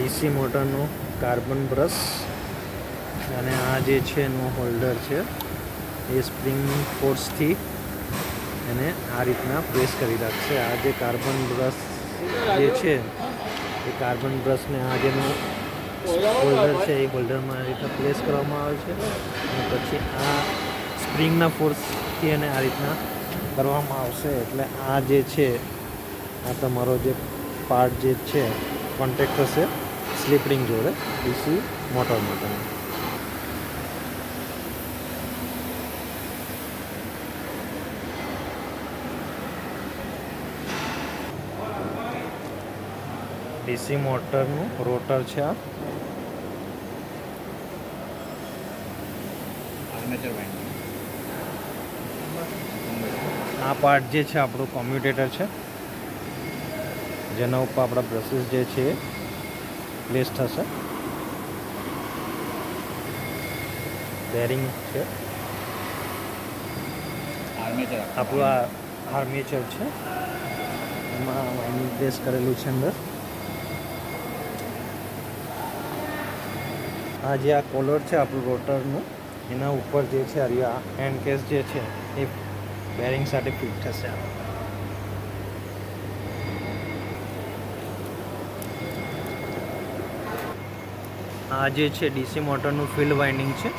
DC મોટરનું carbon brush અને આ જે છે એનું હોલ્ડર છે એ સ્પ્રિંગ ફોર્સથી એને આ રીતના પ્રેસ કરી રાખશે. આ જે કાર્બન બ્રશ જે છે એ કાર્બન બ્રશને આ જેનું હોલ્ડર છે એ હોલ્ડરમાં આ રીતના પ્લેસ કરવામાં આવે છે અને પછી આ સ્પ્રિંગના ફોર્સથી એને આ રીતના કરવામાં આવશે. એટલે આ જે છે આ તમારો જે પાર્ટ જે છે કોન્ટેક્ટ થશે સ્લિપ રિંગ જોડે ડીસી મોટર માટે. ડીસી મોટરનું રોટર છે આ. આ પાર્ટ જે છે આપણું કોમ્યુટેટર છે જેના ઉપર આપણા બ્રશિસ જે છે એ પ્લેસ થશે. બેરિંગ છે આપણું આ આર્મેચર છે એમાં વાઇન્ડિંગ પ્લેસ કરેલું છે અંદર. આ જે આ કોલર છે આપણું રોટરનું એના ઉપર જે છે આ હેન્ડ કેસ જે છે એ બેરિંગ સાથે ફિટ થશે. આ જે છે ડીસી મોટરનું ફિલ્ડ વાઇન્ડિંગ છે.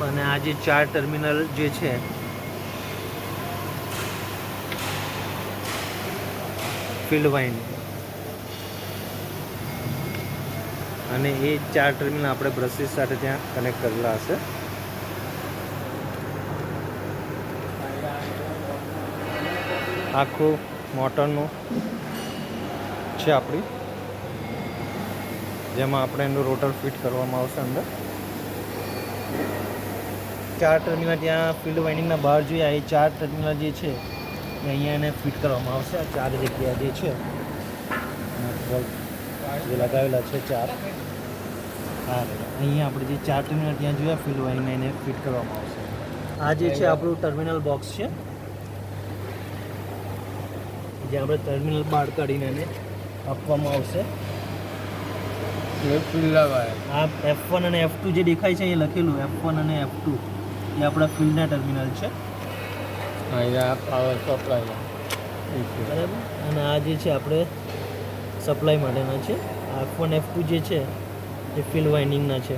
અને આ જે 4 ટર્મિનલ જે છે ફિલ્ડ વાઇન્ડિંગ અને એ 4 ટર્મિનલ આપણે બ્રશિસ સાથે ત્યાં કનેક્ટ કરેલા હશે. આખું મોટરનું છે આપણી જેમાં આપણે એનું રોટર ફિટ કરવામાં આવશે અંદર. 4 ટર્મિનલ ત્યાં ફિલ્ડ વાઇન્ડિંગના બહાર જોઈએ એ 4 ટર્મિનલ જે છે એ અહીંયા એને ફિટ કરવામાં આવશે. આ 4 જગ્યા જે છે જે લગાવેલા છે 4 હા અહીંયા આપણે જે 4 ટર્મિનલ ત્યાં જોયા ફિલ્ડ વાઇન્ડિંગને એને ફિટ કરવામાં આવશે. આ જે છે આપણું ટર્મિનલ બોક્સ છે જે આપણે ટર્મિનલ બહાર કાઢીને એને આપવામાં આવશે. આ F1 અને F2 જે દેખાય છે એ લખેલું F1 અને F2 એ આપણા ફિલ્ડના ટર્મિનલ છે. અહીંયા પાવર સપ્લાય બરાબર. અને આ જે છે આપણે સપ્લાય માટેના છે. F1 F2 જે છે એ ફિલ્ડ વાઇન્ડિંગના છે.